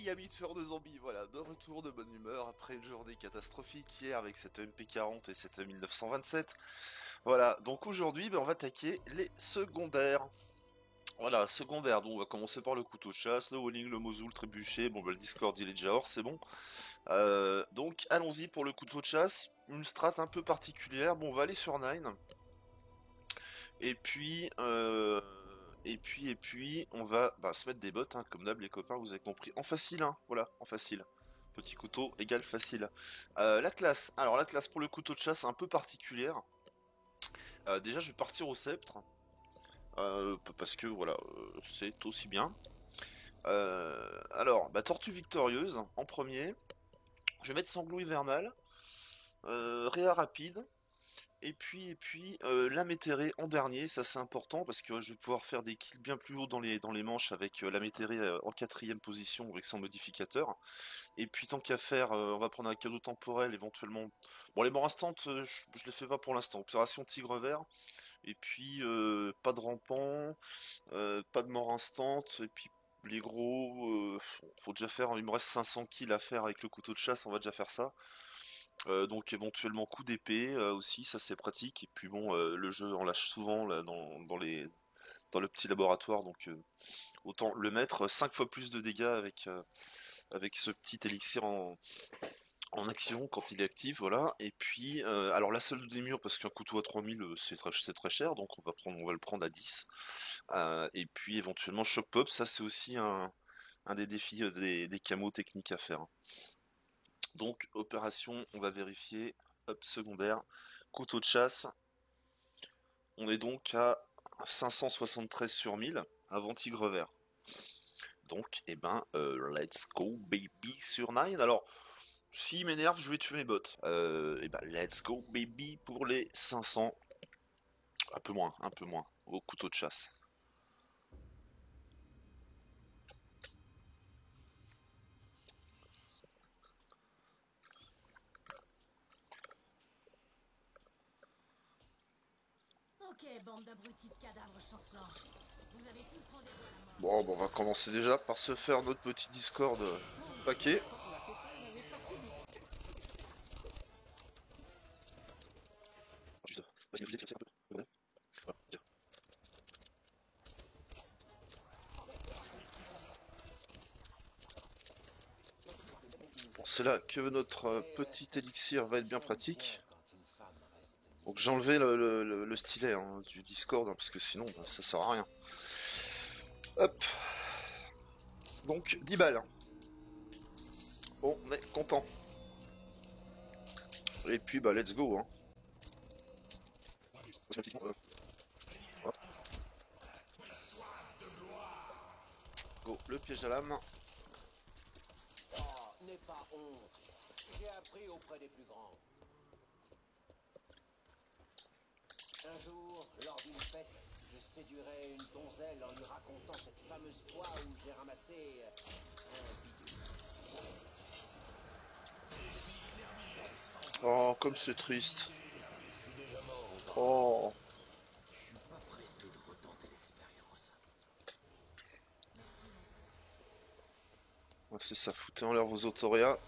amis tueurs de zombies, voilà, de retour de bonne humeur après une journée catastrophique hier avec cette MP40 et cette 1927. Voilà, donc aujourd'hui, on va attaquer les secondaires. Voilà, secondaire, donc on va commencer par le couteau de chasse, le walling, le mosul, le trébuchet, le Discord il est déjà hors, c'est bon. Donc allons-y pour le couteau de chasse, une strat un peu particulière, on va aller sur 9. Et puis, on va se mettre des bottes, hein, comme d'hab les copains, vous avez compris, en facile, hein, voilà, en facile. Petit couteau égale facile. La classe, alors la classe pour le couteau de chasse un peu particulière. Déjà je vais partir au sceptre, parce que voilà, c'est aussi bien. Alors, tortue victorieuse en premier. Je vais mettre sanglot hivernal, réa rapide. La métérée en dernier, ça c'est important parce que je vais pouvoir faire des kills bien plus haut dans les manches avec la métérée en 4ème position avec son modificateur. Et puis tant qu'à faire, on va prendre un cadeau temporel éventuellement. Bon, les morts instantes, je les fais pas pour l'instant. Opération tigre vert. Et puis pas de rampant, pas de mort instante. Et puis les gros, faut déjà faire. Il me reste 500 kills à faire avec le couteau de chasse, on va déjà faire ça. Donc éventuellement coup d'épée aussi, ça c'est pratique. Et puis bon, le jeu en lâche souvent là, dans le petit laboratoire, donc autant le mettre 5 fois plus de dégâts avec ce petit élixir en action quand il est actif, voilà. Et puis, alors la seule des murs, parce qu'un couteau à 3000 c'est très cher, donc on va le prendre à 10. Et puis éventuellement Shock Pop, ça c'est aussi un des défis des camos techniques à faire. Donc opération, on va vérifier, hop, secondaire, couteau de chasse, on est donc à 573 sur 1000 avant tigre vert. Donc, let's go baby sur 9. Alors, s'il m'énerve, je vais tuer mes bots. Let's go baby pour les 500. Un peu moins, au couteau de chasse. Ok, bande d'abrutis de cadavres chancelants. Vous avez tous rendez-vous à la mort. Bon, on va commencer déjà par se faire notre petit Discord paquet. Bon, c'est là que notre petit élixir va être bien pratique. Donc j'ai enlevé le stylet hein, du Discord, hein, parce que sinon ça sert à rien. Hop. Donc 10 balles. Bon, on est content. Et puis let's go. Hein. Go, le piège à lame. Oh, n'aie pas honte. J'ai appris auprès des plus grands. Un jour, lors d'une fête, je séduirai une donzelle en lui racontant cette fameuse fois où j'ai ramassé un bidou. Oh, comme c'est triste. Oh. Je suis pas pressé de retenter l'expérience. Ouais, c'est ça, foutez en l'air vos autoréas.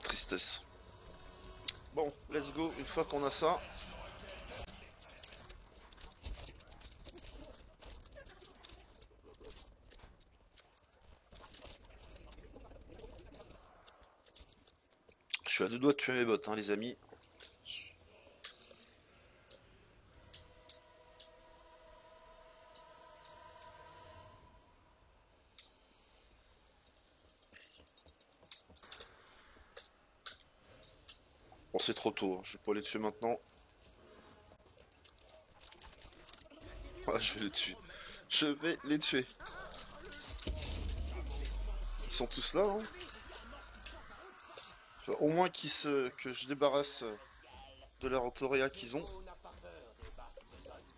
Tristesse. Bon, let's go, une fois qu'on a ça. Je suis à deux doigts de tuer mes bots, hein, les amis. Bon, c'est trop tôt, hein. Je vais pas les tuer maintenant. Ah, je vais les tuer. Je vais les tuer. Ils sont tous là, hein. Au moins que je débarrasse de leur autoréa qu'ils ont. On n'a pas peur des basses besognes.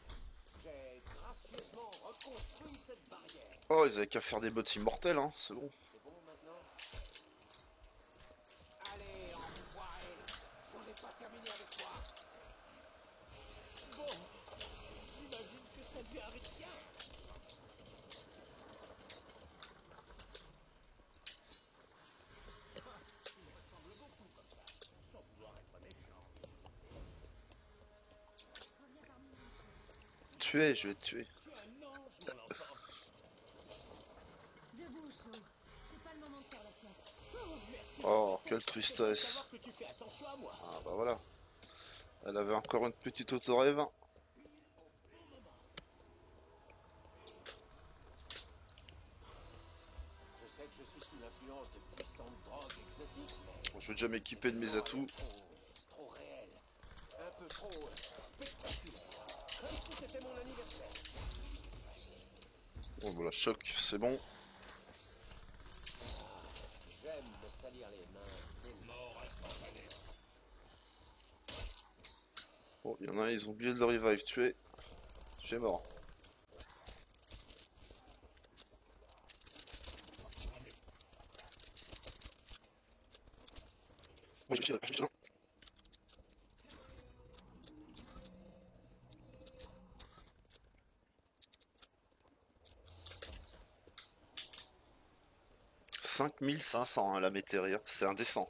J'ai gracieusement reconstruit cette barrière. Oh, ils avaient qu'à faire des bots immortels, hein, c'est bon. C'est bon maintenant? Allez, enfoiré! On n'est pas terminé avec toi! Bon, j'imagine que ça devient risqué. tuer, je vais te tuer. Tu es un ange, mon enfant. Debout, Shaw. C'est pas le moment de faire la sieste. Oh, merci. Oh, quelle C'est bon de tristesse. savoir que tu fais attention à moi. Ah bah voilà. Elle avait encore une petite autorêve. Je sais que je suis sous l'influence de puissantes drogues exotiques, mais... Je vais déjà m'équiper de mes atouts. Trop réel. Un peu trop spectaculaire. Comme si c'était mon anniversaire. Bon voilà, choc, c'est bon. J'aime me salir les mains dès le mort instantané. Bon, il y en a, ils ont oublié de le revive, tuer. Tu es mort. Moi, je suis 5500 hein, la métérie, c'est indécent.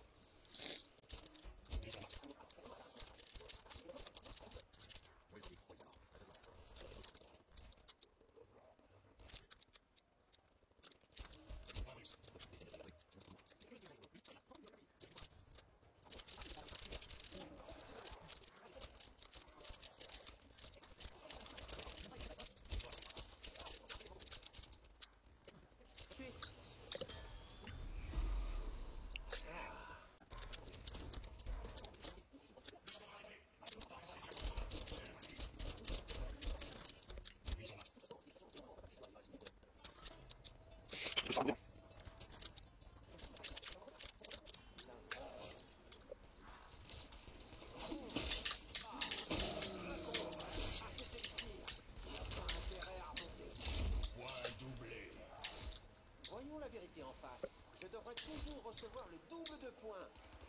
Voyons la vérité en face. Je devrais toujours recevoir le double de points,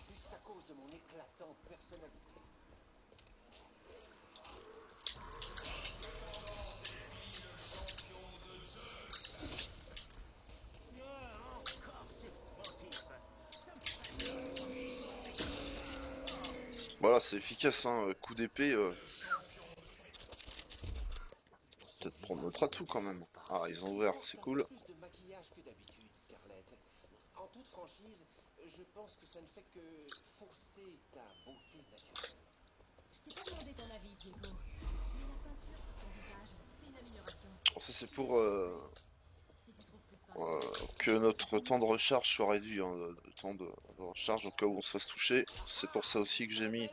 juste à cause de mon éclatante personnalité. Voilà, c'est efficace, hein. Coup d'épée. Peut-être prendre notre atout quand même. Ah, ils ont ouvert, c'est cool. Plus de maquillage que d'habitude, Scarlett. En toute franchise, je pense que ça ne fait que fausser ta beauté naturelle. Je t'ai pas demandé ton avis, Diego. Mais la peinture sur ton visage, c'est une amélioration. Bon, ça c'est pour Si tu trouves plus de peinture, que notre temps de recharge soit réduit, hein, le temps de recharge au cas où on se fasse toucher. C'est pour ça aussi que j'ai mis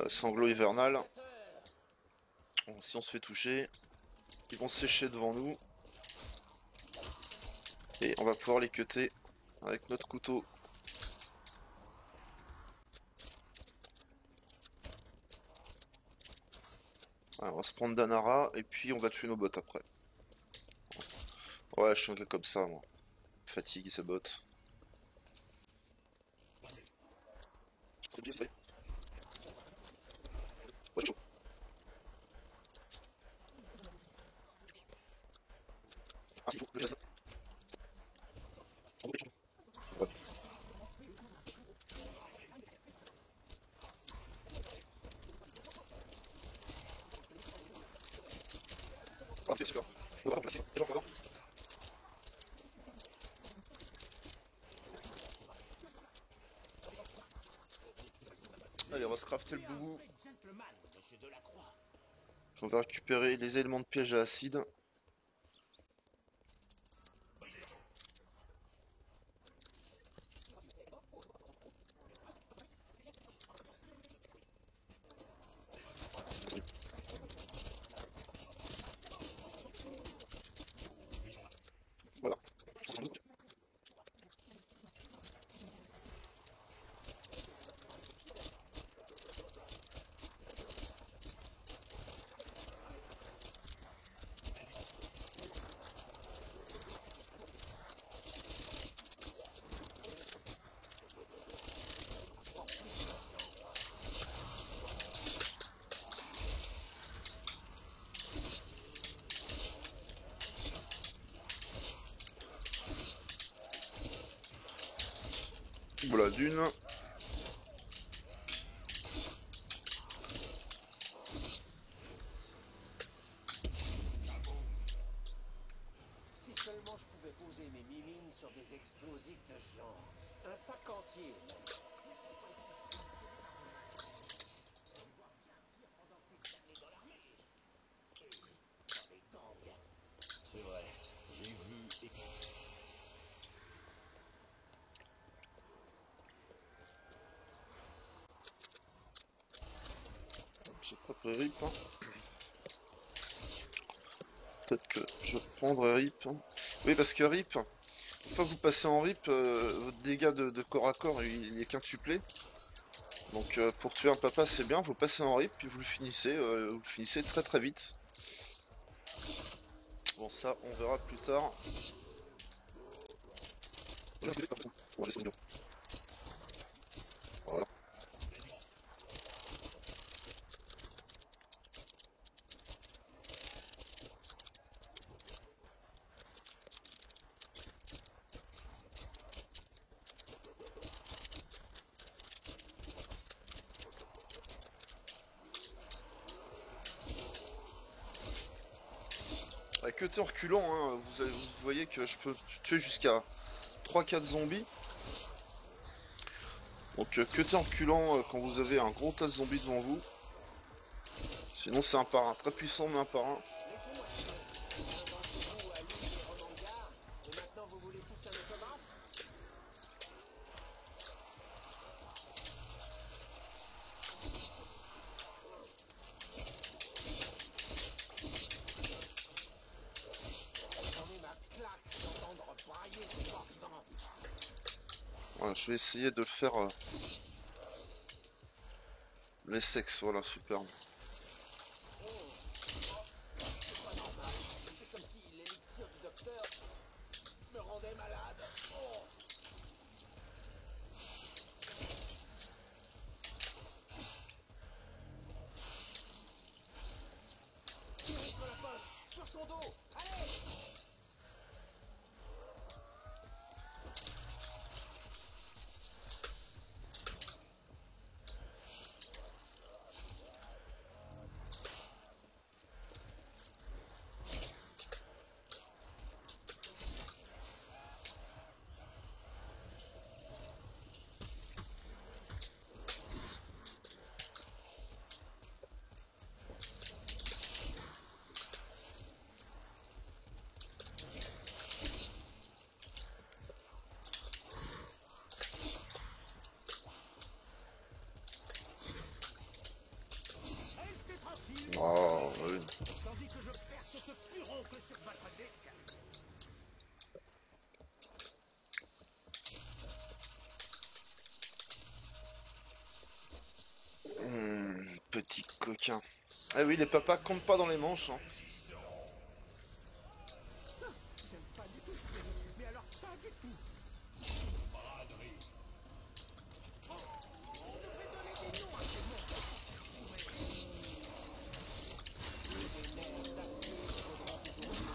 sanglot hivernal. Bon, si on se fait toucher, ils vont sécher devant nous. Et on va pouvoir les cutter avec notre couteau. Alors, on va se prendre Danara et puis on va tuer nos bots après. Ouais, je suis un gars comme ça, moi. Fatigue ces bots. Ouais, chaud. Ah, c'est chaud, le gaz. Ouais. Ah, c'est super. On va remplacer. Les gens présents. Allez, on va se crafter le boubou. Gentleman, monsieur Delacroix. On va récupérer les éléments de piège à acide. Voilà. Voilà d'une. sur des explosifs de genre. Un sac entier. C'est vrai, j'ai vu et... J'ai pas pris RIP, hein. Peut-être que je prendrai RIP, hein. Oui, parce que RIP, une fois que vous passez en RIP, votre dégât de corps à corps, il est quintuplé. Donc pour tuer un papa, c'est bien, vous passez en RIP, puis vous le finissez très très vite. Bon, ça, on verra plus tard. Voilà. Que en reculant, hein, vous voyez que je peux tuer jusqu'à 3-4 zombies. Donc que en reculant quand vous avez un gros tas de zombies devant vous. Sinon c'est un par un, très puissant mais un par un. Laissez-moi tirer. L'un d'entre vous a lu les romans de gare, et maintenant vous voulez tous un automate? J'en ai ma claque d'entendre brailler ces morts vivants. Voilà, je vais essayer de faire les sexes, voilà, superbe. C'est pas normal. C'est comme si l'élixir du docteur me rendait malade. Oh. Tirez sur la poche, sur son dos. Allez! Restez tranquille. Oh, oui. Tandis que je perce ce furoncle sur votre deck. Petit coquin. Ah oui, les papas comptent pas dans les manches, hein. J'aime pas du tout ce série, mais alors pas du tout. On devrait donner des noms à ces monstres. Les nerfs d'acier vaudront toujours plus.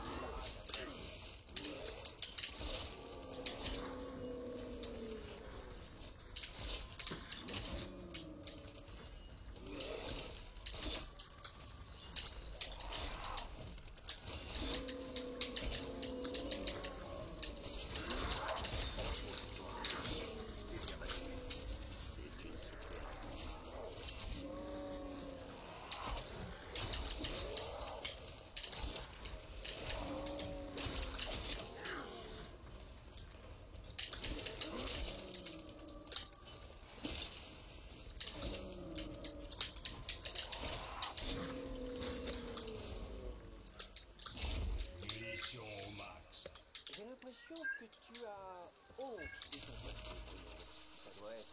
J'ai l'impression que tu as honte de ton passé. Ça doit être.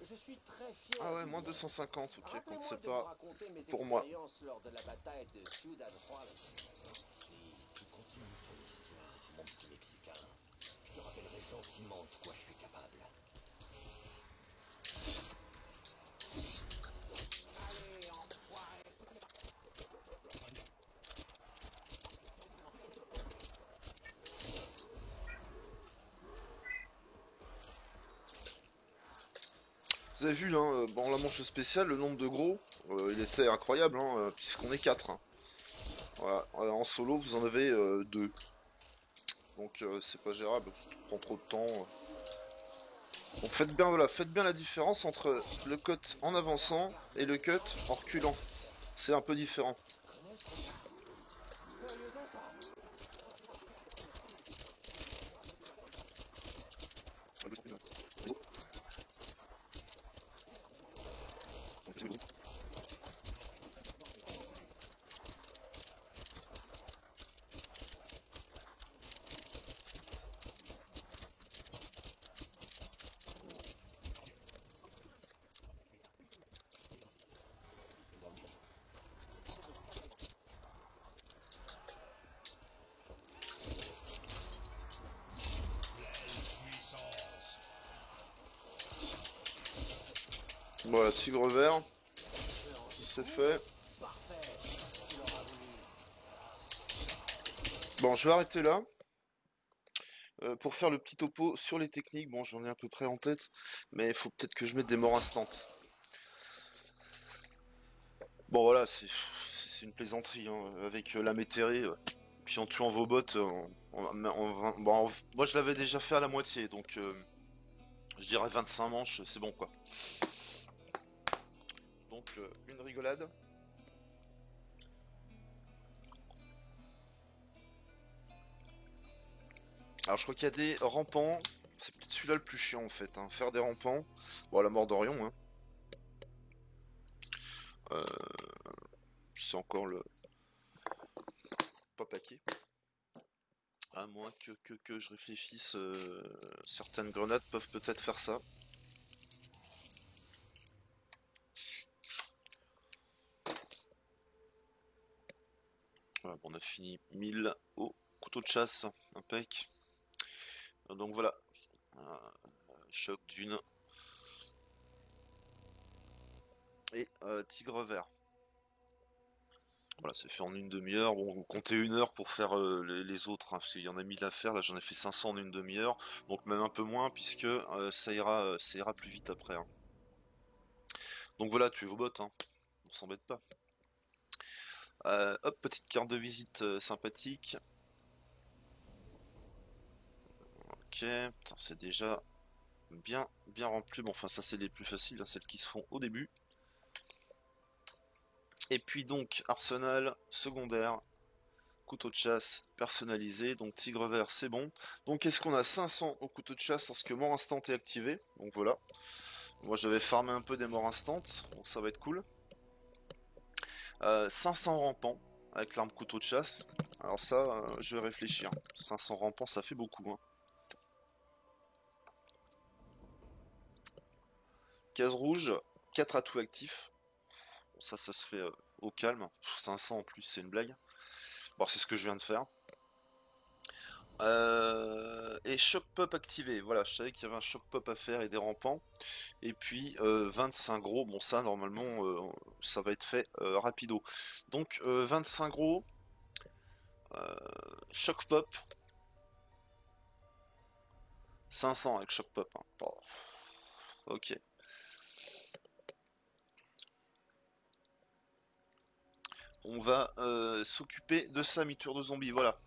Je suis très fier. Ah ouais, du moins mien. 250, ok, compte Rappelez-moi c'est de vous pas raconter mes pour moi. expériences lors de la bataille de Ciudad Juárez. Si tu continues ton histoire, mon petit Mexicain, je te rappellerai gentiment de quoi je suis capable. Allez, enfoiré! Vous avez vu, hein, bon, la manche spéciale, le nombre de gros, il était incroyable, hein, puisqu'on est 4. Hein. Voilà. En solo, vous en avez 2. Donc c'est pas gérable, ça prend trop de temps. Donc faites bien, voilà, faites bien la différence entre le cut en avançant et le cut en reculant. C'est un peu différent. Voilà, tigre vert, c'est fait. Bon, je vais arrêter là. Pour faire le petit topo sur les techniques, bon, j'en ai à peu près en tête, mais il faut peut-être que je mette des morts instantes. Bon, voilà, c'est une plaisanterie, hein, avec la métairie, puis en tuant vos bots, bon, moi je l'avais déjà fait à la moitié, donc je dirais 25 manches, c'est bon quoi. Donc une rigolade. Alors je crois qu'il y a des rampants, c'est peut-être celui-là le plus chiant en fait, hein, faire des rampants. Bon, la mort d'Orion, hein. C'est encore le pas paquet. À moins que je réfléchisse, certaines grenades peuvent peut-être faire ça. Voilà, bon, on a fini 1000 au couteau de chasse, impec. Donc voilà, choc d'une et tigre vert. Voilà, c'est fait en une demi-heure. Bon, comptez une heure pour faire les autres, hein, parce qu'il y en a 1000 à faire. Là, j'en ai fait 500 en une demi-heure, donc même un peu moins, puisque ça ira plus vite après, hein. Donc voilà, tuez vos bots, hein. On s'embête pas. Hop, petite carte de visite sympathique. Ok, putain, c'est déjà bien rempli. Bon, enfin, ça c'est les plus faciles, hein, celles qui se font au début. Et puis donc, arsenal secondaire, couteau de chasse personnalisé, donc tigre vert, c'est bon. Donc, est-ce qu'on a 500 au couteau de chasse lorsque mort instant est activé? Donc voilà. Moi, j'avais farmé un peu des morts instantes, donc ça va être cool. 500 rampants avec l'arme couteau de chasse. Alors ça, je vais réfléchir. 500 rampants, ça fait beaucoup, hein. Case rouge, 4 atouts actifs. Bon, ça se fait au calme. 500 en plus, c'est une blague. Bon, c'est ce que je viens de faire. Et choc pop activé. Voilà, je savais qu'il y avait un choc pop à faire et des rampants. Et puis 25 gros. Bon, ça, normalement, ça va être fait rapido. Donc, 25 gros. Choc pop. 500 avec choc pop, hein. Oh. Ok. On va s'occuper de ça, mi-tour de zombie, voilà.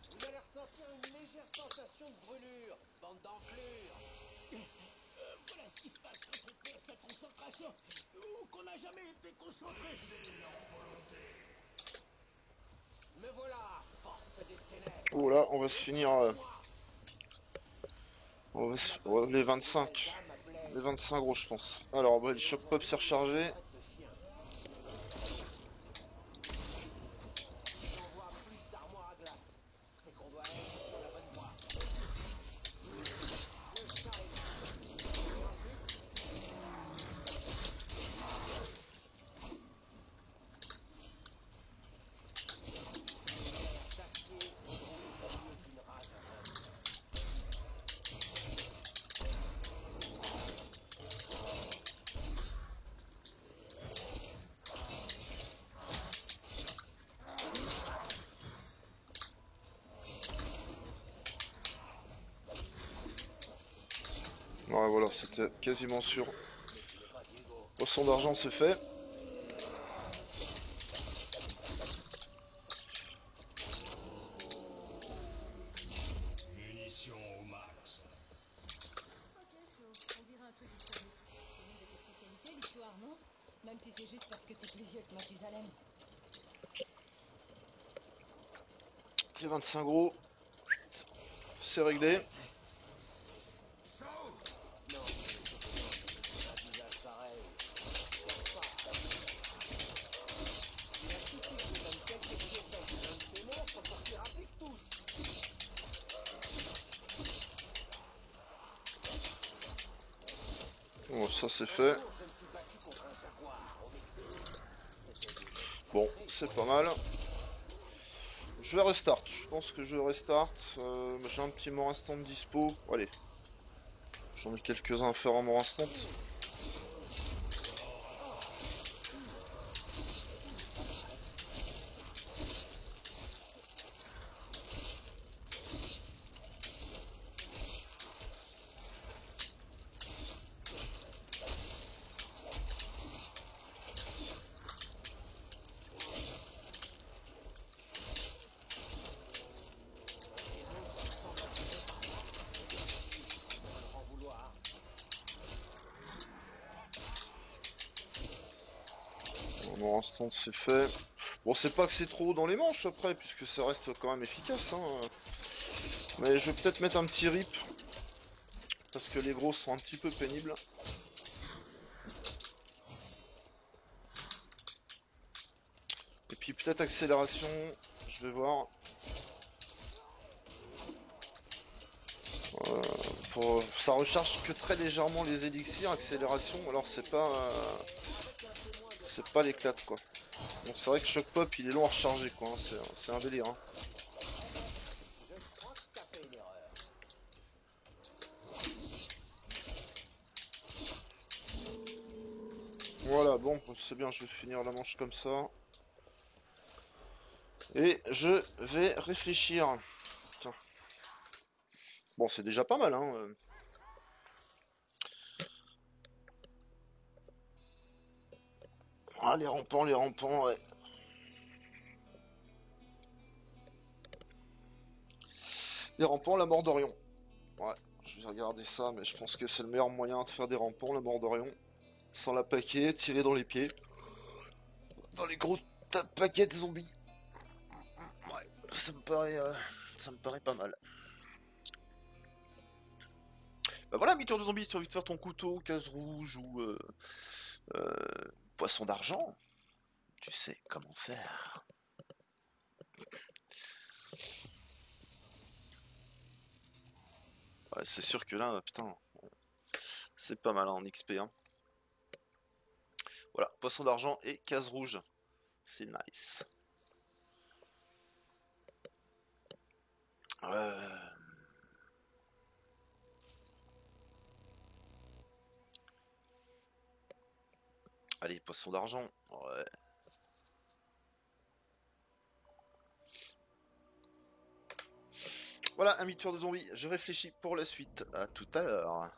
Vous allez ressentir une légère sensation de brûlure, bande d'enflure. Voilà ce qui se passe quand on perd sa concentration ou qu'on n'a jamais été concentré. Me voilà, force des ténèbres. Oh là, on va se finir. Les 25. Les 25 gros, je pense. Alors, bah, le choc pop s'est rechargé. voilà, c'était quasiment sûr. Poisson d'argent, c'est fait. Munitions au max. Ok, chaud. On dirait un truc historique. C'est l'une de tes spécialités, l'histoire, non? Même si c'est juste parce que t'es plus vieux que Mathusalem. Les 25 gros. C'est réglé. Un visage pareil. Casse pas. Il a suffi que je donne quelques piécettes à l'un de ces monstres pour qu'il rapplique tous. Bon, ça c'est fait. Je me suis battu contre un jaguar au Mexique. C'était une Bon, c'est pas mal. Je vais restart. Je pense que je vais restart. J'ai un petit mort instant de dispo. Allez. J'en ai quelques-uns à faire en mort instant. en vouloir. En mort instant, c'est fait. Bon, c'est pas que c'est trop haut dans les manches après, puisque ça reste quand même efficace. Hein. Mais je vais peut-être mettre un petit rip. Parce que les gros sont un petit peu pénibles. Et puis peut-être accélération. Je vais voir. Ça recharge que très légèrement les élixirs. Accélération, alors c'est pas l'éclate quoi. Donc c'est vrai que Shock Pop il est long à recharger quoi. Hein. C'est un délire. Hein. Je crois que t'as fait une erreur. Voilà, bon, c'est bien, je vais finir la manche comme ça. Et je vais réfléchir. Tiens. Bon, c'est déjà pas mal, hein. Ah, les rampants, ouais. Les rampants, la mort d'Orion. Ouais, je vais regarder ça, mais je pense que c'est le meilleur moyen de faire des rampants, la mort d'Orion. Sans la paquer, tirer dans les pieds. Dans les gros paquets de zombies. Ouais, ça me paraît pas mal. Bah voilà, mi-tour de zombie, tu as envie de faire ton couteau, case rouge ou euh, poisson d'argent. Tu sais comment faire. Ouais, c'est sûr que là, putain, c'est pas mal hein, en XP. Hein. Voilà, poisson d'argent et case rouge. C'est nice. Allez, poisson d'argent. Ouais. Voilà, un mi-tour de zombie. Je réfléchis pour la suite. À tout à l'heure.